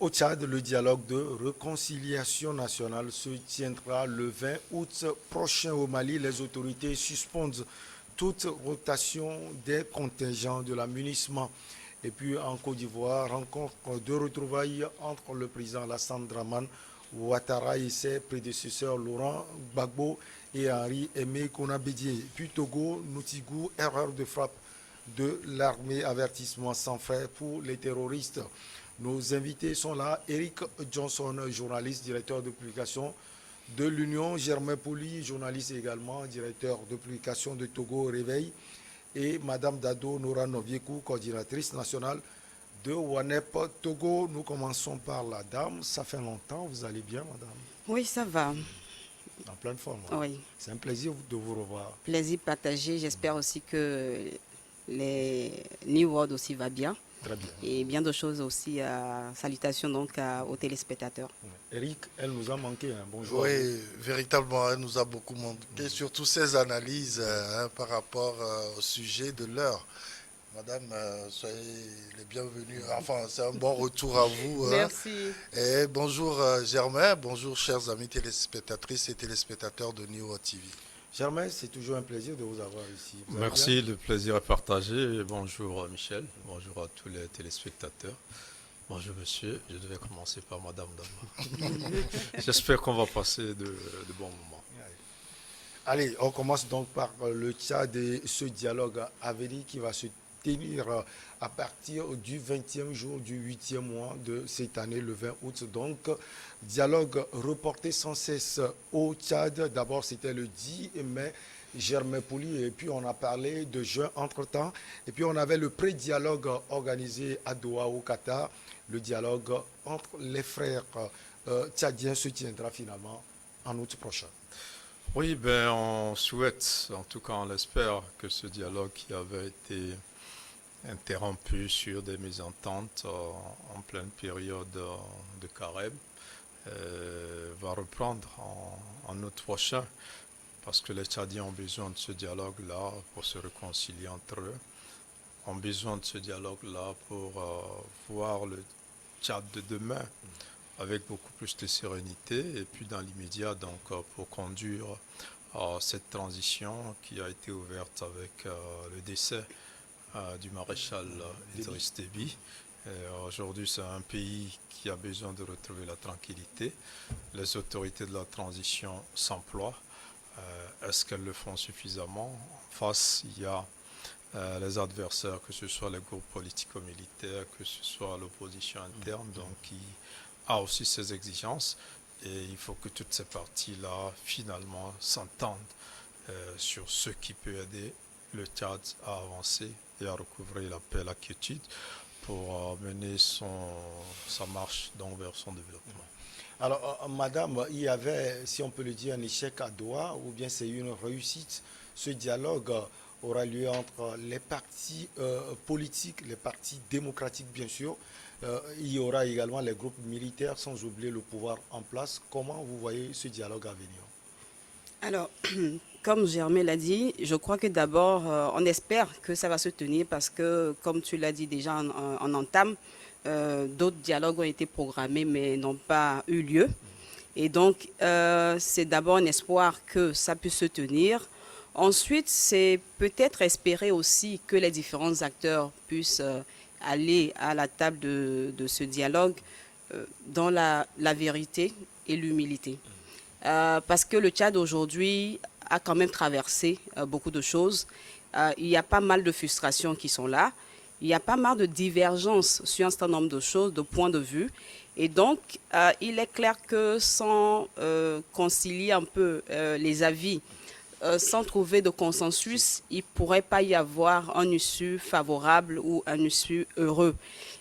Au Tchad, le dialogue de réconciliation nationale se tiendra le 20 août prochain au Mali. Les autorités suspendent toute rotation des contingents de l'amunissement. Et puis en Côte d'Ivoire, rencontre de retrouvailles entre le président Alassane Dramane Ouattara et ses prédécesseurs Laurent Gbagbo et Henri Aimé Konabédié. Puis Togo, Noutigou, erreur de frappe de l'armée, avertissement sans frais pour les terroristes. Nos invités sont là. Eric Johnson, journaliste, directeur de publication de l'Union. Germain Poli, journaliste également, directeur de publication de Togo Réveil. Et Madame Dado Nora Noviekou, coordinatrice nationale de WANEP Togo. Nous commençons par la dame. Ça fait longtemps, vous allez bien, madame? Oui, ça va. En pleine forme. Hein? Oui. C'est un plaisir de vous revoir. Plaisir partagé. J'espère aussi que les New World aussi va bien. Très bien. Et bien de choses aussi. Salutations donc aux téléspectateurs. Eric, elle nous a manqué. Hein. Bonjour. Oui, véritablement, elle nous a beaucoup manqué, surtout ses analyses par rapport au sujet de l'heure. Madame, soyez les bienvenus. Enfin, c'est un bon retour à vous. Merci. Et bonjour Germain, bonjour chers amis téléspectatrices et téléspectateurs de New World TV. Germain, c'est toujours un plaisir de vous avoir ici. Merci, le plaisir est partagé. Bonjour Michel, bonjour à tous les téléspectateurs. Bonjour monsieur, je devais commencer par madame d'abord. J'espère qu'on va passer de bons moments. Allez, on commence donc par le Tchad et ce dialogue à venir qui va se tenir à partir du 20e jour du 8e mois de cette année, le 20 août. Donc, dialogue reporté sans cesse au Tchad. D'abord, c'était le 10 mai, Germain Poli, et puis on a parlé de juin entre-temps. Et puis on avait le pré-dialogue organisé à Doha, au Qatar. Le dialogue entre les frères tchadiens se tiendra finalement en août prochain. Oui, on souhaite, en tout cas on l'espère, que ce dialogue qui avait été interrompu sur des mésententes en pleine période de carême va reprendre en août prochain, parce que les Tchadiens ont besoin de ce dialogue-là pour se réconcilier entre eux, ont besoin de ce dialogue-là pour voir le Tchad de demain avec beaucoup plus de sérénité, et puis dans l'immédiat donc pour conduire cette transition qui a été ouverte avec le décès du maréchal Idriss Déby. Aujourd'hui, c'est un pays qui a besoin de retrouver la tranquillité. Les autorités de la transition s'emploient. Est-ce qu'elles le font suffisamment? En face, il y a les adversaires, que ce soit les groupes politico-militaires, que ce soit l'opposition interne, donc qui a aussi ses exigences. Et il faut que toutes ces parties-là, finalement, s'entendent sur ce qui peut aider le Tchad à avancer et à recouvrer la paix et la quiétude pour mener sa marche donc vers son développement. Alors, madame, il y avait, si on peut le dire, un échec à Doha, ou bien c'est une réussite. Ce dialogue aura lieu entre les partis politiques, les partis démocratiques, bien sûr. Il y aura également les groupes militaires, sans oublier le pouvoir en place. Comment vous voyez ce dialogue à venir? Alors, comme Germain l'a dit, je crois que d'abord, on espère que ça va se tenir parce que, comme tu l'as dit déjà en entame, d'autres dialogues ont été programmés mais n'ont pas eu lieu. Et donc, c'est d'abord un espoir que ça puisse se tenir. Ensuite, c'est peut-être espérer aussi que les différents acteurs puissent aller à la table de ce dialogue dans la vérité et l'humilité. Parce que le Tchad aujourd'hui a quand même traversé beaucoup de choses. Il y a pas mal de frustrations qui sont là. Il y a pas mal de divergences sur un certain nombre de choses, de points de vue. Et donc, il est clair que sans concilier un peu les avis, sans trouver de consensus, il ne pourrait pas y avoir un issue favorable ou un issue heureux.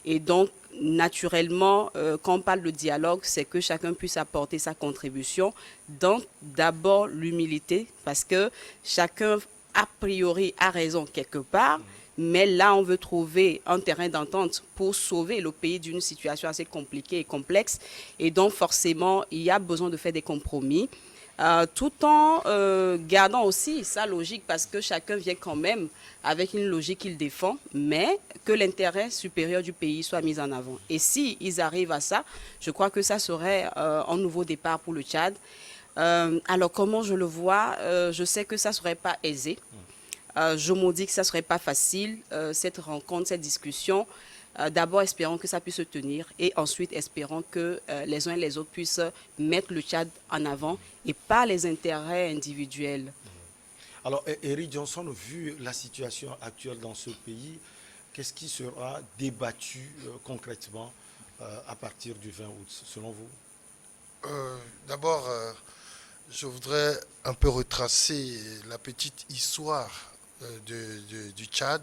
Et donc, naturellement, quand on parle de dialogue, c'est que chacun puisse apporter sa contribution. Donc, d'abord, l'humilité, parce que chacun, a priori, a raison quelque part. Mais là, on veut trouver un terrain d'entente pour sauver le pays d'une situation assez compliquée et complexe. Et donc, forcément, il y a besoin de faire des compromis. tout en gardant aussi sa logique, parce que chacun vient quand même avec une logique qu'il défend, mais que l'intérêt supérieur du pays soit mis en avant. Et si ils arrivent à ça, je crois que ça serait un nouveau départ pour le Tchad. Alors comment je le vois, je sais que ça ne serait pas aisé. Je me dis que ça ne serait pas facile, cette rencontre, cette discussion. D'abord, espérons que ça puisse se tenir et ensuite, espérons que les uns et les autres puissent mettre le Tchad en avant et pas les intérêts individuels. Alors, Eric Johnson, vu la situation actuelle dans ce pays, qu'est-ce qui sera débattu concrètement à partir du 20 août, selon vous? D'abord, je voudrais un peu retracer la petite histoire du Tchad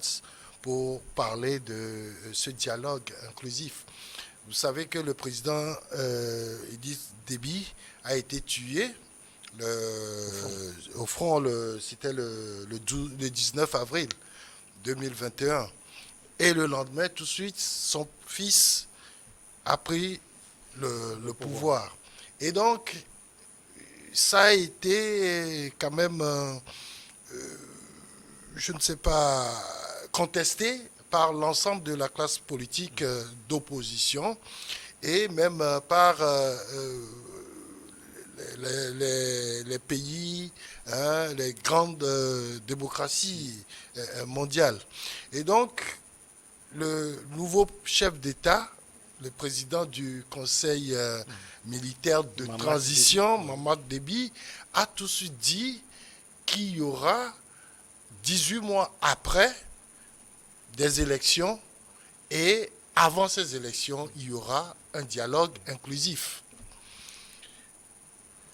pour parler de ce dialogue inclusif. Vous savez que le président Idriss Déby a été tué au front, c'était le 19 avril 2021. Et le lendemain, tout de suite, son fils a pris le pouvoir. Et donc, ça a été quand même, je ne sais pas, contesté par l'ensemble de la classe politique d'opposition et même par les pays, les grandes démocraties mondiales. Et donc, le nouveau chef d'État, le président du Conseil militaire de transition, Mamad Déby, a tout de suite dit qu'il y aura 18 mois après des élections et avant ces élections, il y aura un dialogue inclusif.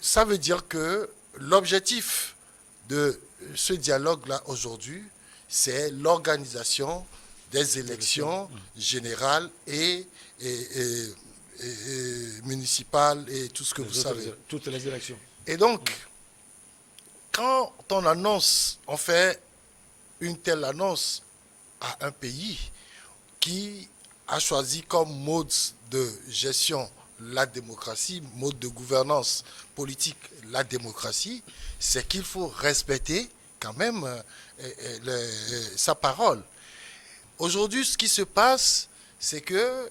Ça veut dire que l'objectif de ce dialogue-là aujourd'hui, c'est l'organisation des élections générales et municipales et tout ce que vous savez. Toutes les élections. Et donc, quand on fait une telle annonce à un pays qui a choisi comme mode de gestion la démocratie, mode de gouvernance politique la démocratie, c'est qu'il faut respecter quand même sa parole. Aujourd'hui, ce qui se passe, c'est que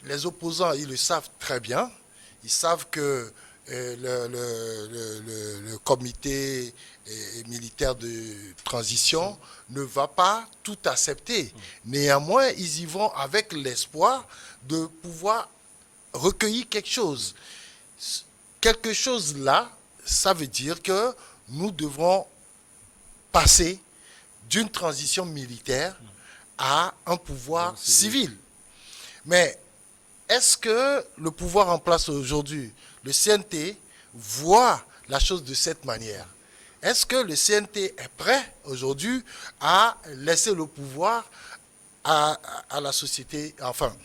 les opposants, ils le savent très bien. Ils savent que le comité militaire de transition ne va pas tout accepter. Néanmoins, ils y vont avec l'espoir de pouvoir recueillir quelque chose. Quelque chose là, ça veut dire que nous devrons passer d'une transition militaire à un pouvoir civil. Mais est-ce que le pouvoir en place aujourd'hui, le CNT, voit la chose de cette manière? Est-ce que le CNT est prêt aujourd'hui à laisser le pouvoir à la société, enfin,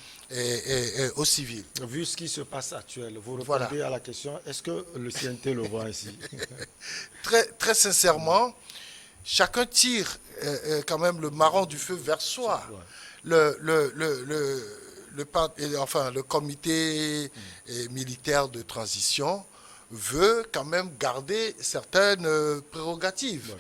au civil? Vu ce qui se passe actuellement, vous répondez à la question, est-ce que le CNT le voit ainsi? Très sincèrement, chacun tire quand même le marron du feu vers soi. Le comité militaire de transition veut quand même garder certaines prérogatives.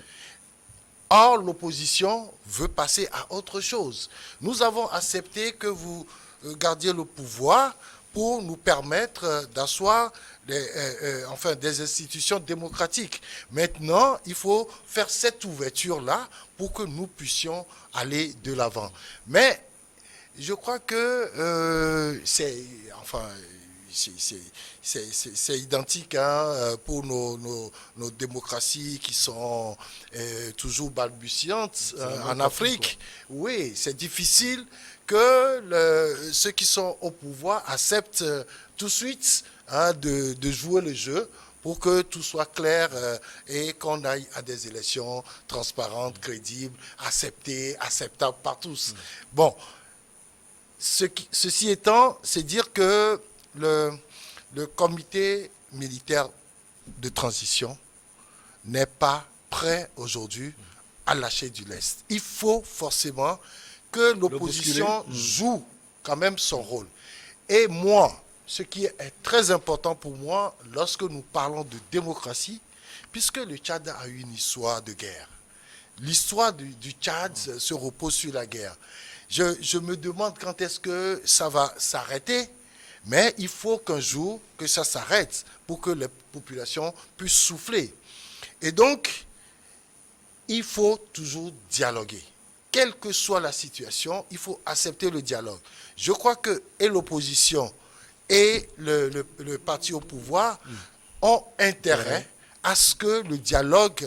Or, l'opposition veut passer à autre chose. Nous avons accepté que vous gardiez le pouvoir pour nous permettre d'asseoir des institutions démocratiques. Maintenant, il faut faire cette ouverture-là pour que nous puissions aller de l'avant. Mais je crois que c'est identique pour nos démocraties qui sont toujours balbutiantes en Afrique. Oui, c'est difficile que ceux qui sont au pouvoir acceptent tout de suite de jouer le jeu pour que tout soit clair et qu'on aille à des élections transparentes, crédibles, acceptables par tous. Bon, ceci étant, c'est dire que le comité militaire de transition n'est pas prêt aujourd'hui à lâcher du lest. Il faut forcément que l'opposition joue quand même son rôle. Et moi, ce qui est très important pour moi, lorsque nous parlons de démocratie, puisque le Tchad a eu une histoire de guerre. L'histoire du Tchad se repose sur la guerre. Je me demande quand est-ce que ça va s'arrêter, mais il faut qu'un jour que ça s'arrête pour que les populations puissent souffler. Et donc, il faut toujours dialoguer. Quelle que soit la situation, il faut accepter le dialogue. Je crois que et l'opposition et le parti au pouvoir ont intérêt à ce que le dialogue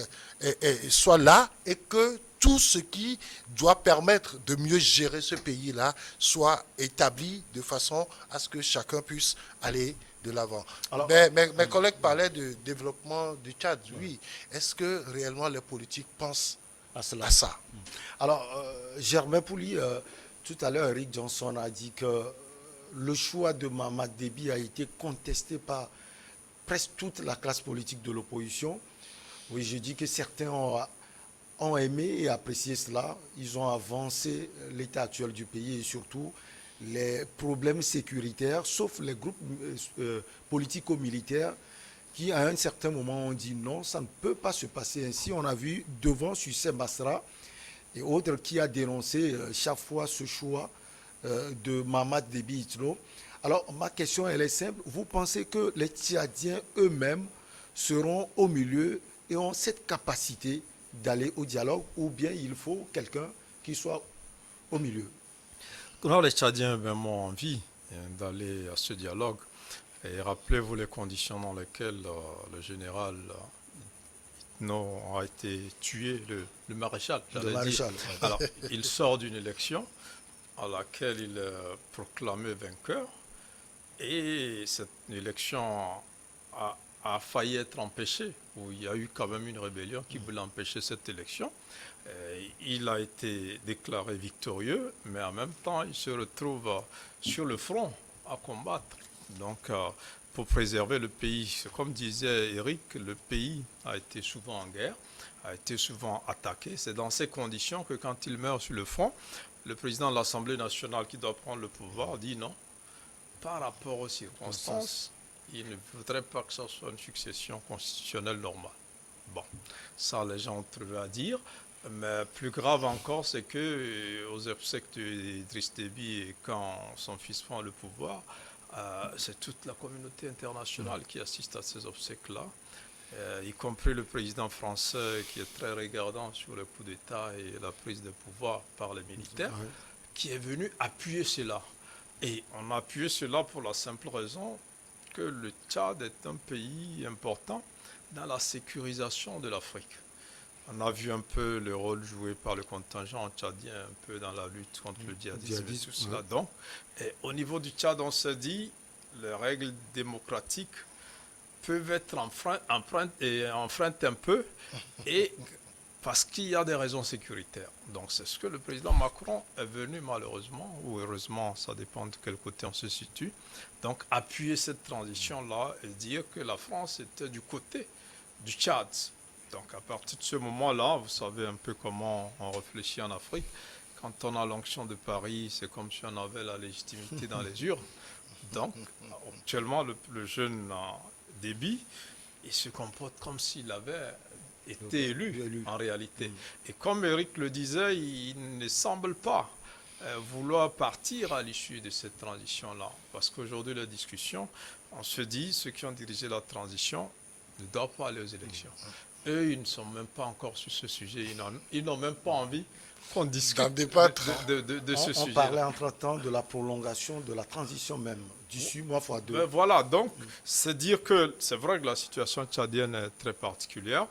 soit là et que tout ce qui doit permettre de mieux gérer ce pays-là soit établi de façon à ce que chacun puisse aller de l'avant. Mes collègues parlaient de développement du Tchad. Oui. Est-ce que réellement les politiques pensent à ça? Alors, Germain Pouli, tout à l'heure, Eric Johnson a dit que le choix de Mamad Déby a été contesté par presque toute la classe politique de l'opposition. Oui, je dis que certains ont aimé et apprécié cela. Ils ont avancé l'état actuel du pays et surtout les problèmes sécuritaires, sauf les groupes politico-militaires qui, à un certain moment, ont dit non, ça ne peut pas se passer ainsi. On a vu devant Succès Masra et autres qui a dénoncé chaque fois ce choix de Mamad Déby Itno. Alors, ma question, elle est simple. Vous pensez que les Tchadiens eux-mêmes seront au milieu et ont cette capacité d'aller au dialogue ou bien il faut quelqu'un qui soit au milieu? Alors, les Tchadiens ont envie d'aller à ce dialogue. Et rappelez-vous les conditions dans lesquelles le général Itno a été tué, le maréchal. Le maréchal. Alors, il sort d'une élection à laquelle il est proclamé vainqueur. Et cette élection a failli être empêchée, où il y a eu quand même une rébellion qui voulait empêcher cette élection. Il a été déclaré victorieux, mais en même temps, il se retrouve sur le front à combattre. Donc, pour préserver le pays, comme disait Eric, le pays a été souvent en guerre, a été souvent attaqué. C'est dans ces conditions que quand il meurt sur le front, le président de l'Assemblée nationale qui doit prendre le pouvoir dit non. Par rapport aux circonstances, il ne voudrait pas que ce soit une succession constitutionnelle normale. Bon, ça les gens ont trouvé à dire. Mais plus grave encore, c'est que aux obsèques d'Idriss Déby et quand son fils prend le pouvoir, c'est toute la communauté internationale qui assiste à ces obsèques-là, y compris le président français qui est très regardant sur le coup d'État et la prise de pouvoir par les militaires, qui est venu appuyer cela. Et on a appuyé cela pour la simple raison que le Tchad est un pays important dans la sécurisation de l'Afrique. On a vu un peu le rôle joué par le contingent tchadien, un peu dans la lutte contre le djihadisme et tout cela. Donc, au niveau du Tchad, on s'est dit, les règles démocratiques peuvent être enfreintes un peu, et parce qu'il y a des raisons sécuritaires. Donc c'est ce que le président Macron est venu malheureusement, ou heureusement, ça dépend de quel côté on se situe, donc appuyer cette transition-là et dire que la France était du côté du Tchad. Donc à partir de ce moment-là, vous savez un peu comment on réfléchit en Afrique. Quand on a l'onction de Paris, c'est comme si on avait la légitimité dans les urnes. Donc actuellement, le jeune Déby, il se comporte comme s'il avait été élu en réalité. Et comme Eric le disait, il ne semble pas vouloir partir à l'issue de cette transition-là. Parce qu'aujourd'hui, la discussion, on se dit, ceux qui ont dirigé la transition ne doivent pas aller aux élections. Eux, ils ne sont même pas encore sur ce sujet. Ils n'ont même pas envie qu'on discute de ce sujet. On parlait entre-temps de la prolongation de la transition même, 18 mois x 2. Voilà, donc c'est dire que c'est vrai que la situation tchadienne est très particulière,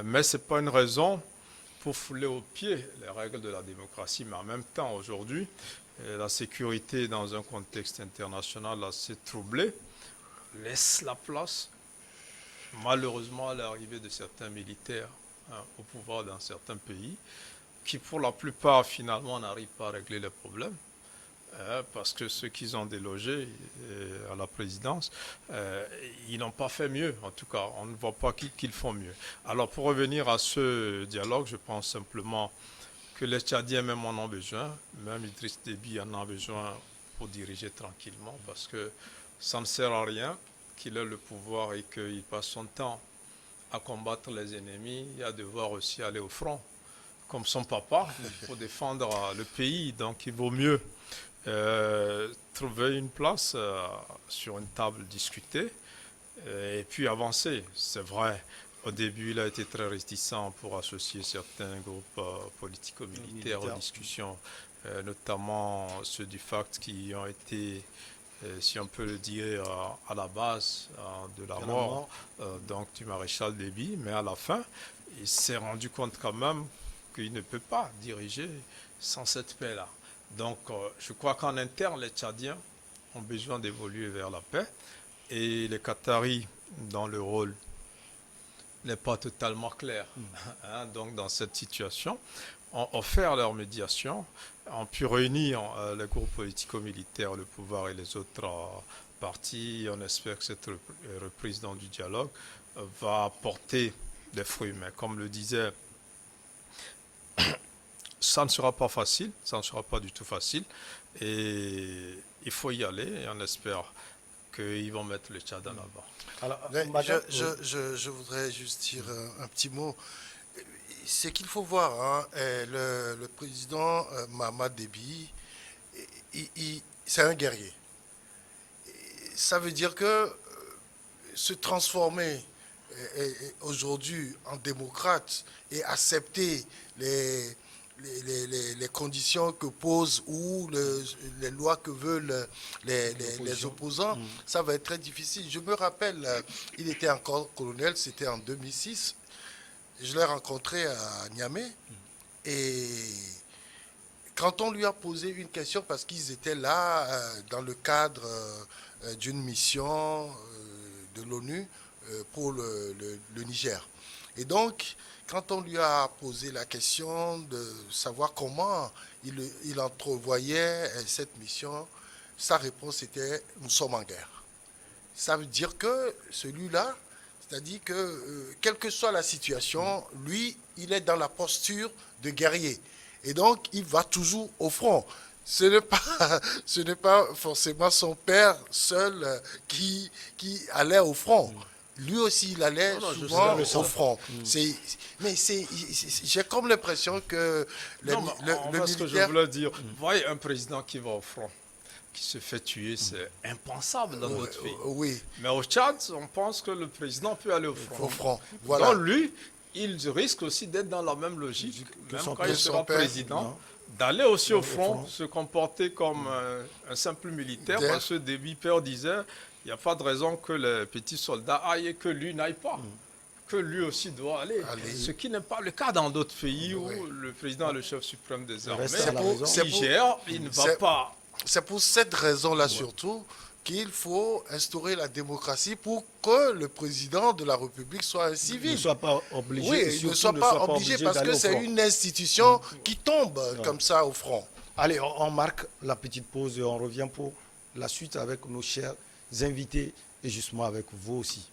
mais ce n'est pas une raison pour fouler aux pieds les règles de la démocratie. Mais en même temps, aujourd'hui, la sécurité dans un contexte international assez troublé laisse la place, malheureusement, à l'arrivée de certains militaires au pouvoir dans certains pays, qui pour la plupart finalement n'arrivent pas à régler les problèmes, parce que ceux qu'ils ont délogés à la présidence, ils n'ont pas fait mieux. En tout cas, on ne voit pas qu'ils font mieux. Alors pour revenir à ce dialogue, je pense simplement que les Tchadiens même en ont besoin, même Idriss Déby en a besoin pour diriger tranquillement, parce que ça ne sert à rien qu'il ait le pouvoir et qu'il passe son temps à combattre les ennemis et à devoir aussi aller au front. Comme son papa, il faut défendre le pays, donc il vaut mieux trouver une place sur une table, discuter et puis avancer. C'est vrai, au début, il a été très réticent pour associer certains groupes politico-militaires aux discussions, notamment ceux du FACT qui ont été, si on peut le dire, à la base de la mort donc, du maréchal Déby. Mais à la fin, il s'est rendu compte quand même qu'il ne peut pas diriger sans cette paix-là. Donc, je crois qu'en interne, les Tchadiens ont besoin d'évoluer vers la paix et les Qataris, dans le rôle, n'est pas totalement clair. Donc, dans cette situation, ont offert leur médiation, ont pu réunir les groupes politico-militaires, le pouvoir et les autres partis. On espère que cette reprise dans du dialogue va porter des fruits. Mais comme le disait, ça ne sera pas facile, ça ne sera pas du tout facile. Et il faut y aller et on espère qu'ils vont mettre le Tchad en avant. Alors, je voudrais juste dire un petit mot. C'est qu'il faut voir, le président Mahamat Déby, c'est un guerrier. Ça veut dire que se transformer aujourd'hui en démocrate et accepter les conditions que posent ou les lois que veulent les opposants, ça va être très difficile. Je me rappelle, il était encore colonel, c'était en 2006. Je l'ai rencontré à Niamey et quand on lui a posé une question, parce qu'ils étaient là dans le cadre d'une mission de l'ONU pour le Niger. Et donc, quand on lui a posé la question de savoir comment il entrevoyait cette mission, sa réponse était « nous sommes en guerre ». Ça veut dire que celui-là, c'est-à-dire que quelle que soit la situation, lui, il est dans la posture de guerrier. Et donc, il va toujours au front. Ce n'est pas forcément son père seul qui allait au front. Lui aussi, il allait souvent au front. Mais j'ai comme l'impression que le militaire... Ce que je voulais dire, vous voyez un président qui va au front, qui se fait tuer, c'est impensable dans notre pays. Oui. Mais au Tchad, on pense que le président peut aller au front. Au front, voilà. Donc lui, il risque aussi d'être dans la même logique, même quand il sera président, d'aller aussi au front, se comporter comme un simple militaire, parce que Déby Père disait, il n'y a pas de raison que les petits soldats aillent et que lui n'aille pas. Que lui aussi doit aller. Ce qui n'est pas le cas dans d'autres pays où le président est le chef suprême des armées. Niger, il ne va pas. C'est pour cette raison-là surtout qu'il faut instaurer la démocratie pour que le président de la République soit un civil. Il ne soit pas obligé. Oui, il ne soit pas obligé parce que c'est une institution qui tombe comme ça au front. Allez, on marque la petite pause et on revient pour la suite avec nos chers invités et justement avec vous aussi.